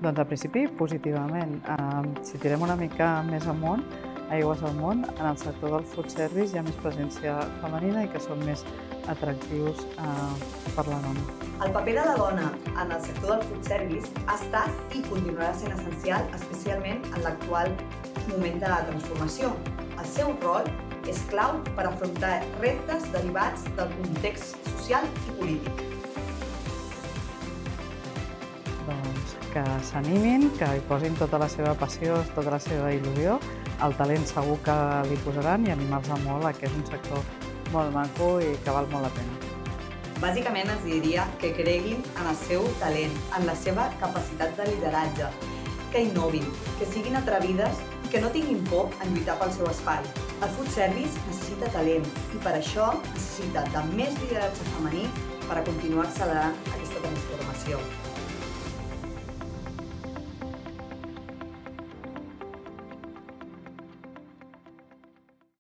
Doncs al principi positivament. Si tirem una mica més amunt, aigües amunt, en el sector del food service hi ha més presència femenina i que són més atractius per la dona. El paper de la dona en el sector del food service ha estat i continuarà sent essencial, especialment en l'actual moment de la transformació. El seu rol és clau per afrontar reptes derivats del context social i polític. Doncs que s'animin, que hi posin tota la seva passió, tota la seva il·lusió, el talent segur que li posaran i animar-los molt, que és un sector molt maco i que val molt la pena. Bàsicament els diria que creguin en el seu talent, en la seva capacitat de lideratge, que innovin, que siguin atrevides i que no tinguin por en lluitar pel seu espai. El food service necessita talent i per això necessita de més lideratge femení per a continuar accelerant aquesta transformació.